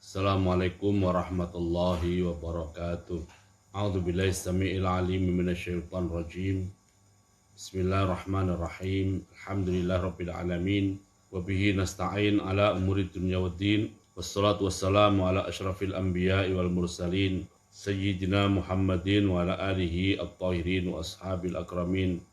Assalamualaikum warahmatullahi wabarakatuh. A'udzu billahi samii'il 'aliim minasyaitonir rajim. Bismillahirrahmanirrahim. Alhamdulillahirabbil alamin wa bihi nasta'in ala umuri dunya waddin. Wassalatu wassalamu ala asyrafil anbiya'i wal mursalin sayyidina Muhammadin wa ala alihi at-tahirin wa ashabil akramin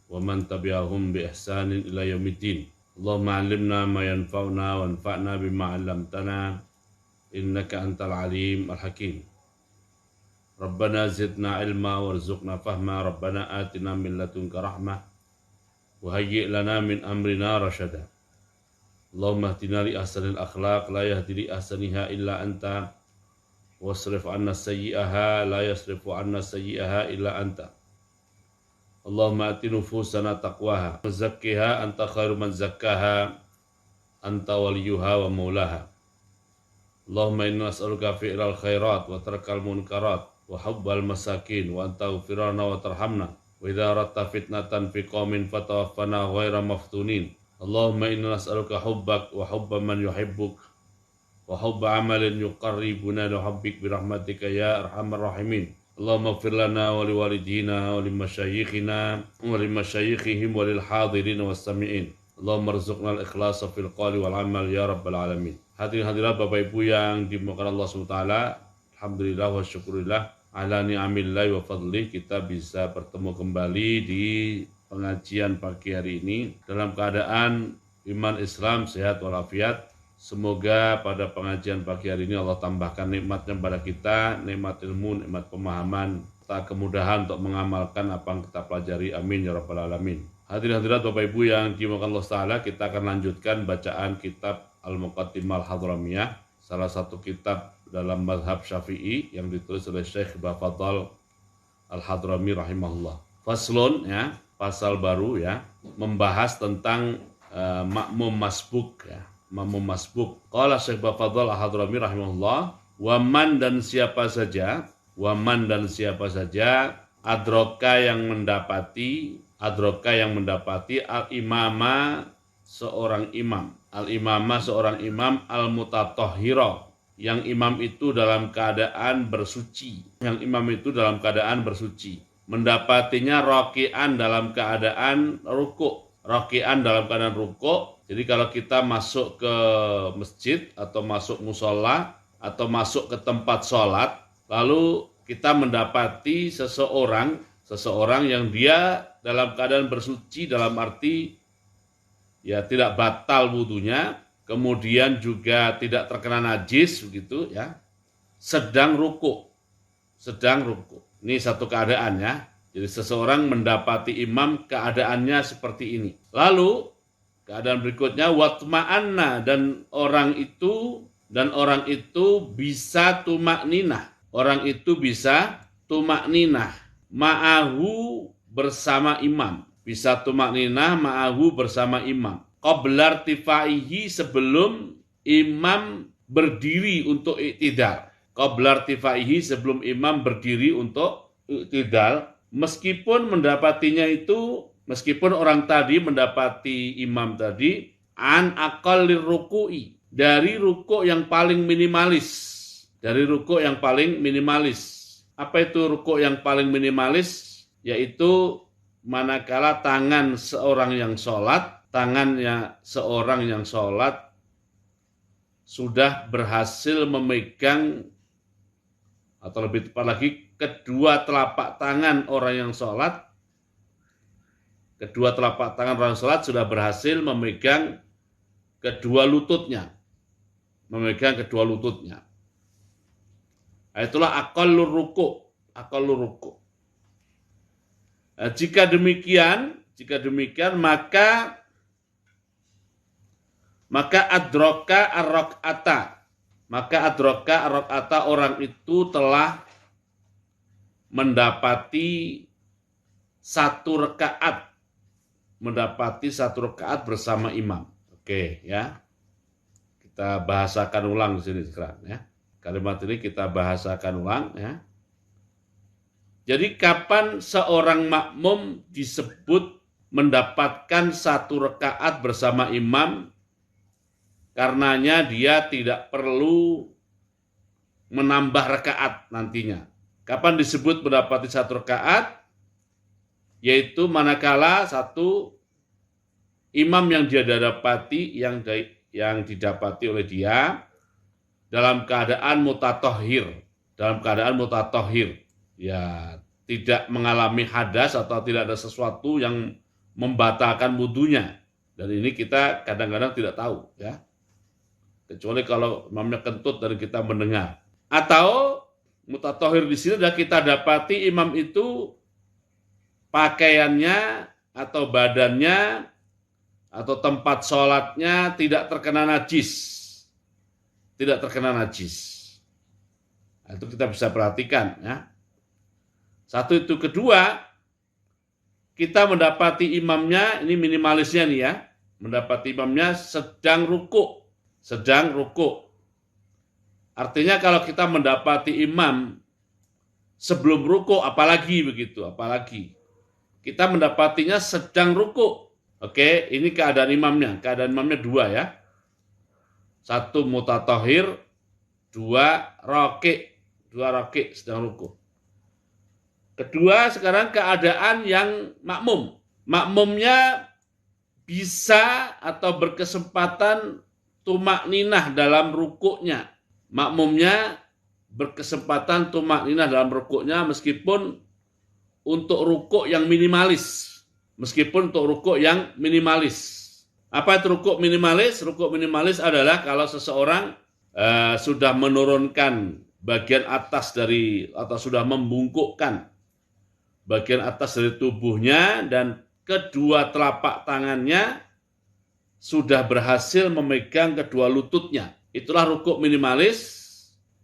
wa man tabi'ahum bi ihsanin ila yaumiddin. Allahumma 'allimna ma yanfa'una wanfa'na bima 'allamtana innaka antal alim al-hakim. Rabbana zidna ilma warzuqna fahma. Rabbana atina min ladunka rahmah wa hayyi' lana min amrina rasyada. Allahumma hdina li ahsanil akhlaq la yahdi li ahsaniha illa anta wasrif 'anna sayyi'aha la yasrifu 'anna sayyi'aha illa anta. Allahumma ati nufusana taqwaha wa zakkiha anta khairu man zakkaha anta waliyuha wa maulaha. Allahumma inna nas'aluka fi'lal khairat wa tarkal munkarat wa hubbal masakin wa anta ghfirana wa tarhamna wa idza aradta fitnatan fi qaumin fatawaffana ghaira maftunin. Allahumma inna nas'aluka hubbak wa hubba man yuhibbuk wa hubba amalin yuqarribuna ila hubbik bi rahmatika ya arhamar rahimin. Allahumma ighfir lana wa liwalidina wa limasyayikhina wa limasyayikhihim wa lil hadirin was sami'in. Allahumma rzuqna al-ikhlasa fil qawli wal amal ya rabbal alamin. Hadirin hadirat Bapak Ibu yang dimuliakan Allah SWT, alhamdulillah wa syukurillah ala ni'amillahi wa fadlih, kita bisa bertemu kembali di pengajian pagi hari ini dalam keadaan iman Islam sehat walafiat. Semoga pada pengajian pagi hari ini Allah tambahkan nikmatnya pada kita, nikmat ilmu, nikmat pemahaman, serta kemudahan untuk mengamalkan apa yang kita pelajari. Amin ya rabbal alamin. Hadirin hadirat Bapak Ibu yang dimuliakan Allah Ta'ala, kita akan lanjutkan bacaan kitab Al-Muqaddimah Al-Hadramiyah, salah satu kitab dalam mazhab Syafi'i yang ditulis oleh Syekh Bafadhal Al-Hadrami rahimahullah. Faslun, ya, pasal baru, ya, membahas tentang makmum masbuk, ya, makmum masbuk. Qala Syekh Bafadhal Al-Hadrami rahimahullah, waman dan siapa saja adroka yang mendapati al-imama seorang imam, al-mutatahhira, yang imam itu dalam keadaan bersuci, mendapatinya raki'an dalam keadaan rukuk, Jadi kalau kita masuk ke masjid atau masuk musola atau masuk ke tempat sholat, lalu kita mendapati seseorang yang dia dalam keadaan bersuci, dalam arti ya tidak batal wudunya, kemudian juga tidak terkena najis begitu, ya, sedang rukuk. Ini satu keadaan, ya. Jadi seseorang mendapati imam keadaannya seperti ini. Lalu keadaan berikutnya watma'anna, dan orang itu bisa tumakninah. Ma'ahu bersama imam. Qabla irtifaihi, sebelum imam berdiri untuk iktidal. Meskipun orang tadi mendapati imam tadi an aqallir ruku'i, dari rukuk yang paling minimalis. Apa itu rukuk yang paling minimalis? Yaitu manakala tangannya seorang yang sholat sudah berhasil memegang, atau lebih tepat lagi, kedua telapak tangan orang yang sholat sudah berhasil memegang kedua lututnya. Itulah aqallur ruku'. Jika demikian maka adroka ar-rak'ata, orang itu telah mendapati satu rakaat bersama imam. Oke, ya. Kita bahasakan ulang di sini sekarang, ya. Kalimat ini kita bahasakan ulang, ya. Jadi kapan seorang makmum disebut mendapatkan satu rakaat bersama imam? Karenanya dia tidak perlu menambah rakaat nantinya. Kapan disebut mendapati 1 rakaat? Yaitu manakala satu imam yang dia dapati, yang didapati oleh dia dalam keadaan mutatohir, ya, tidak mengalami hadas atau tidak ada sesuatu yang membatalkan wudunya. Dan ini kita kadang-kadang tidak tahu, ya. Kecuali kalau imamnya kentut dan kita mendengar. Atau mutatohir di sini adalah kita dapati imam itu pakaiannya atau badannya atau tempat sholatnya tidak terkena najis. Itu kita bisa perhatikan, ya. Satu itu. Kedua, kita mendapati imamnya, ini minimalisnya nih ya, mendapati imamnya sedang ruku. Artinya kalau kita mendapati imam sebelum ruku, apalagi kita mendapatinya sedang ruku. Oke, ini keadaan imamnya. Keadaan imamnya 2 ya. 1 mutatohir, 2 roki sedang ruku. Kedua, sekarang keadaan yang makmum. Makmumnya bisa atau berkesempatan tumakninah dalam rukuknya. Meskipun untuk rukuk yang minimalis. Apa itu rukuk minimalis? Rukuk minimalis adalah kalau seseorang sudah menurunkan bagian atas atau sudah membungkukkan bagian atas dari tubuhnya dan kedua telapak tangannya sudah berhasil memegang kedua lututnya. Itulah rukuk minimalis.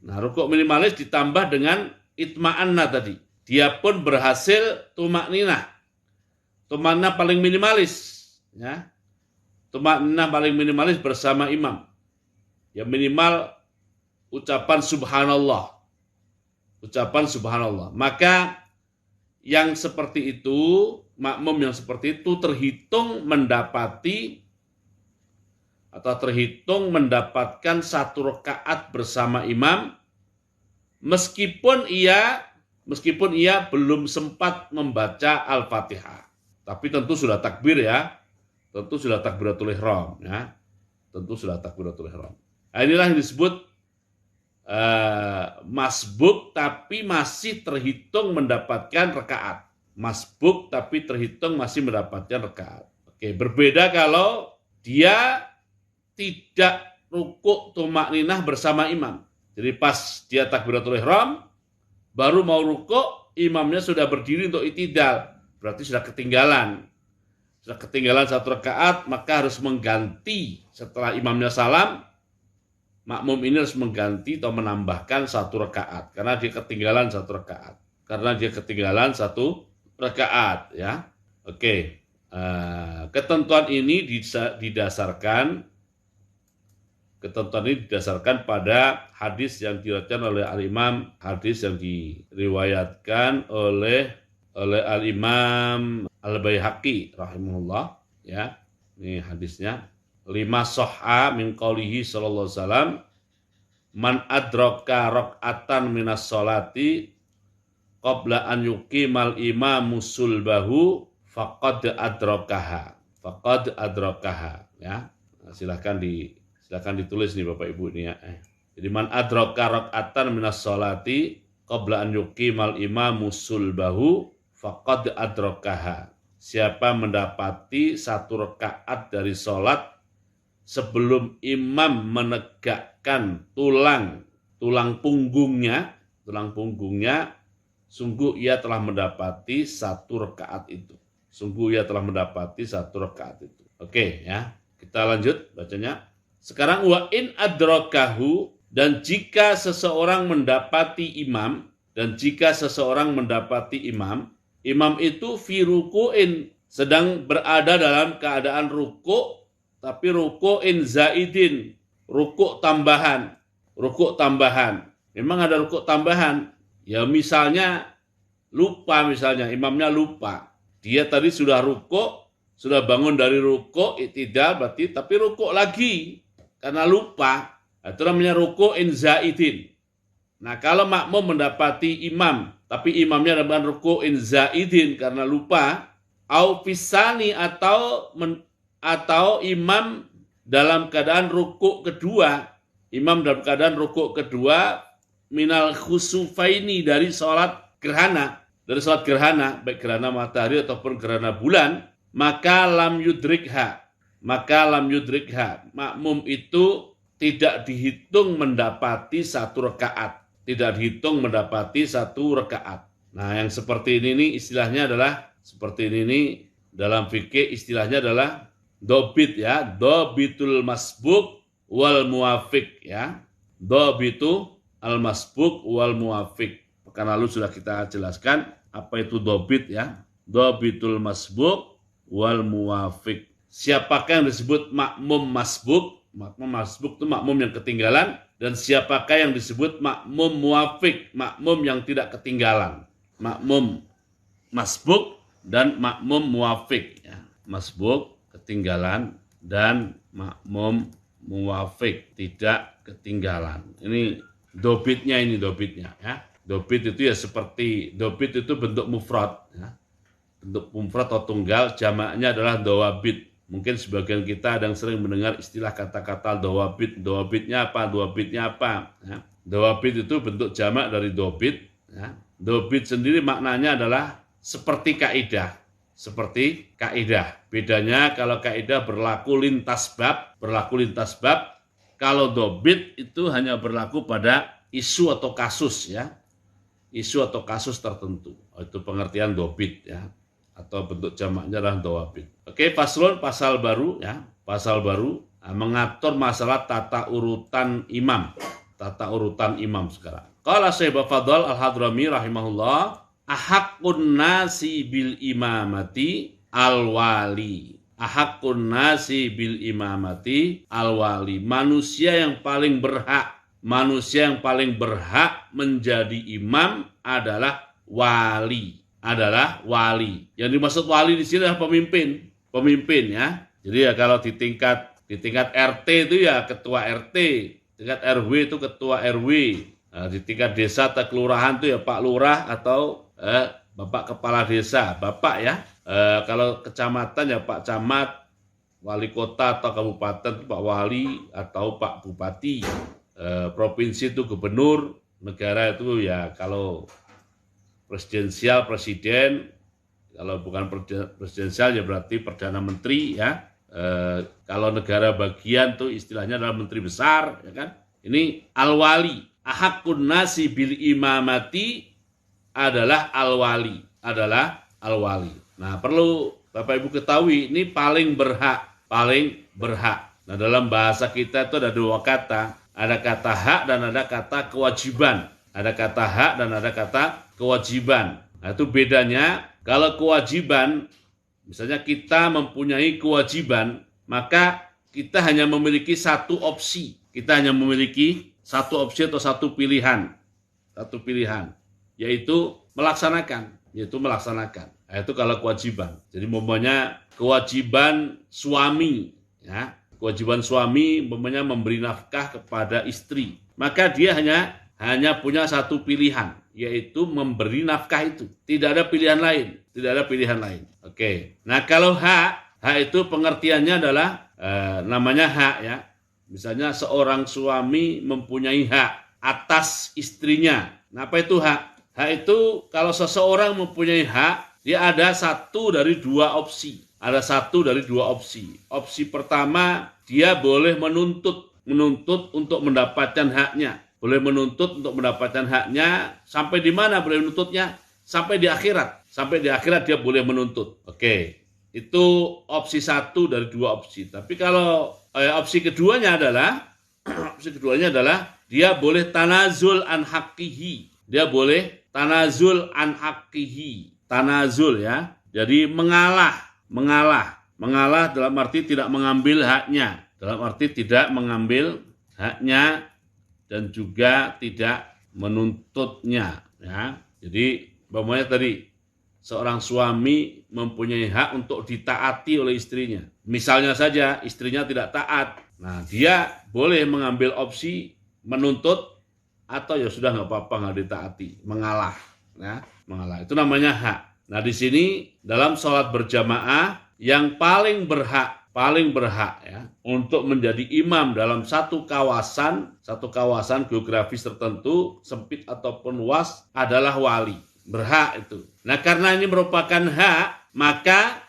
Nah, rukuk minimalis ditambah dengan itma'anna tadi. Dia pun berhasil tumakninah. Tumakninah paling minimalis, ya. Tumakninah paling minimalis bersama imam. Ya minimal ucapan subhanallah. Maka yang seperti itu, makmum yang seperti itu terhitung mendapatkan 1 rakaat bersama imam meskipun ia belum sempat membaca Al-Fatihah. Tapi tentu sudah takbir ya. Tentu sudah takbiratul ihram ya. Nah, inilah yang disebut masbuk tapi masih terhitung mendapatkan rakaat. Oke, berbeda kalau dia tidak rukuk tumakninah bersama imam. Jadi pas dia takbiratul ihram baru mau rukuk, imamnya sudah berdiri untuk i'tidal. Berarti sudah ketinggalan 1 rakaat, maka harus mengganti setelah imamnya salam. Makmum ini harus mengganti atau menambahkan 1 rakaat karena dia ketinggalan 1 rakaat. Ya. Oke. Ketentuan ini didasarkan pada hadis yang diriwayatkan oleh Al-Imam Al-Baihaqi rahimahullah, ya. Ini hadisnya. 5 sahha min qaulihi sallallahu alaihi wasallam, man adraka raq'atan minas sholati qabla an yuqimal imamu sulbahu faqad adrakaha, ya. Nah, silakan ditulis nih Bapak Ibu ini ya. Jadi man adraka raq'atan minas sholati qabla an yuqimal imamu sulbahu faqad adrakaha. Siapa mendapati 1 rakaat dari sholat sebelum imam menegakkan tulang punggungnya, sungguh ia telah mendapati 1 rakaat itu. Oke, ya. Kita lanjut bacanya. Sekarang wa in adrakahu, dan jika seseorang mendapati imam, imam itu fi ruku'in, sedang berada dalam keadaan ruku', tapi ruku'in zaidin, rukuk tambahan. Memang ada rukuk tambahan. Ya misalnya imamnya lupa. Dia tadi sudah rukuk, sudah bangun dari rukuk, i'tidal berarti, tapi rukuk lagi karena lupa. Itu namanya ruku'in zaidin. Nah, kalau makmum mendapati imam, tapi imamnya dalam ruku'in zaidin karena lupa, au fisani atau imam dalam keadaan rukuk kedua, minal khusufaini dari sholat gerhana, baik gerhana matahari ataupun gerhana bulan, maka lam yudrikha, makmum itu tidak dihitung mendapati satu rakaat. Nah, yang seperti ini nih istilahnya adalah dalam fikih istilahnya adalah dobit ya, dobitul masbuk wal muwafiq ya. Dobitu al masbuk wal muwafiq. Pekan lalu sudah kita jelaskan apa itu dobit ya. Dobitul masbuk wal muwafiq. Siapakah yang disebut makmum masbuk? Makmum masbuk itu makmum yang ketinggalan, dan siapakah yang disebut makmum muwafiq, makmum yang tidak ketinggalan. Makmum masbuk dan makmum muwafiq ya. Masbuk ketinggalan dan makmum muwafiq tidak ketinggalan. Ini dobitnya ya. Dobit itu ya seperti dobit itu bentuk mufrad ya. Bentuk mufrad atau tunggal, jamaknya adalah dawabit. Mungkin sebagian kita ada yang sering mendengar istilah kata-kata dawabit. Dawabitnya apa? Ya. Dawabit itu bentuk jamak dari dobit. Ya. Dobit sendiri maknanya adalah seperti kaidah. Bedanya kalau kaidah berlaku lintas bab. Kalau dobit itu hanya berlaku pada isu atau kasus ya. Isu atau kasus tertentu. Itu pengertian dobit ya. Atau bentuk jamaknya adalah dawabit. Oke, faslun, pasal baru ya. Pasal baru mengatur masalah tata urutan imam sekarang. Qala Syekh Fadl Al-Hadrami rahimahullah, ahaqqun nasi bil imamati al-wali. Manusia yang paling berhak menjadi imam adalah wali. Yang dimaksud wali di sini adalah pemimpin ya. Jadi ya kalau di tingkat RT itu ya ketua RT, tingkat RW itu ketua RW. Nah, di tingkat desa atau kelurahan itu ya Pak Lurah atau Bapak Kepala Desa, Bapak ya. Kalau kecamatan ya Pak Camat, wali kota atau kabupaten Pak Wali atau Pak Bupati. Provinsi itu gubernur, negara itu ya kalau presidensial presiden, kalau bukan presidensial ya berarti perdana menteri ya. Kalau negara bagian tuh istilahnya adalah menteri besar ya kan. Ini al-wali, ahaqqun nasi bil imamati adalah al-wali. Nah, perlu Bapak Ibu ketahui ini paling berhak. Nah, dalam bahasa kita itu ada dua kata, ada kata hak dan ada kata kewajiban. Nah, itu bedanya. Kalau kewajiban, misalnya kita mempunyai kewajiban, maka kita hanya memiliki satu opsi. Atau satu pilihan, yaitu melaksanakan. Nah, itu kalau kewajiban. Jadi umpamanya kewajiban suami, ya. Kewajiban suami umpamanya memberi nafkah kepada istri. Maka dia hanya punya satu pilihan, yaitu memberi nafkah itu. Tidak ada pilihan lain. Oke. Nah, kalau hak itu pengertiannya adalah namanya hak ya. Misalnya seorang suami mempunyai hak atas istrinya. Nah, apa itu hak? Hak itu kalau seseorang mempunyai hak, dia ada satu dari dua opsi. Opsi pertama, dia boleh menuntut untuk mendapatkan haknya. Sampai di mana boleh menuntutnya? Sampai di akhirat dia boleh menuntut. Oke. Itu opsi satu dari dua opsi. Tapi kalau opsi keduanya adalah dia boleh tanazul an haqqihi. Tanazul ya. Jadi mengalah dalam arti tidak mengambil haknya, dan juga tidak menuntutnya ya. Jadi umpamanya tadi seorang suami mempunyai hak untuk ditaati oleh istrinya. Misalnya saja istrinya tidak taat. Nah, dia boleh mengambil opsi menuntut atau ya sudah nggak apa-apa, nggak ditaati, mengalah, ya, mengalah. Itu namanya hak. Nah di sini dalam sholat berjamaah yang paling berhak ya untuk menjadi imam dalam satu kawasan geografis tertentu, sempit ataupun luas, adalah wali. Berhak itu. Nah karena ini merupakan hak, maka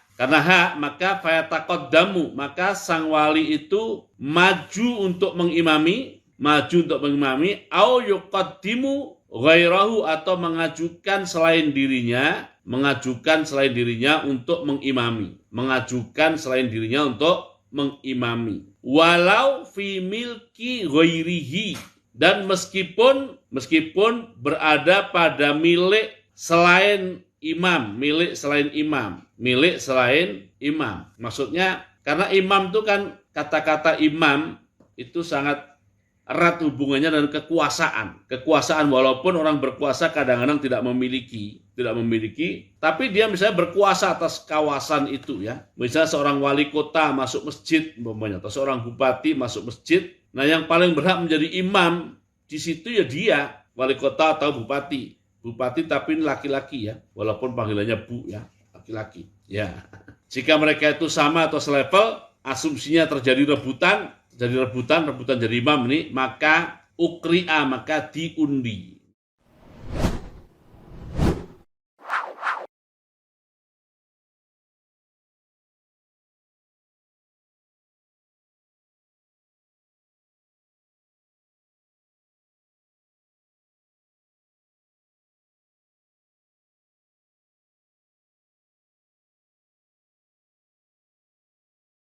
fayataqaddamu, maka sang wali itu maju untuk mengimami, au yuqaddimu ghairahu, atau mengajukan selain dirinya untuk mengimami, walau fi milki ghairihi, dan meskipun berada pada milik selain imam. Maksudnya karena imam itu kan, kata-kata imam itu sangat erat hubungannya dengan kekuasaan, walaupun orang berkuasa kadang-kadang tidak memiliki, tapi dia misalnya berkuasa atas kawasan itu, ya. Misalnya seorang wali kota masuk masjid umpamanya, atau seorang bupati masuk masjid. Nah, yang paling berhak menjadi imam di situ ya dia, wali kota atau bupati tapi laki-laki, ya, walaupun panggilannya Bu, ya, laki-laki, ya. Jika mereka itu sama atau selevel, asumsinya terjadi rebutan jadi imam ini, maka ukri'a, maka diundi.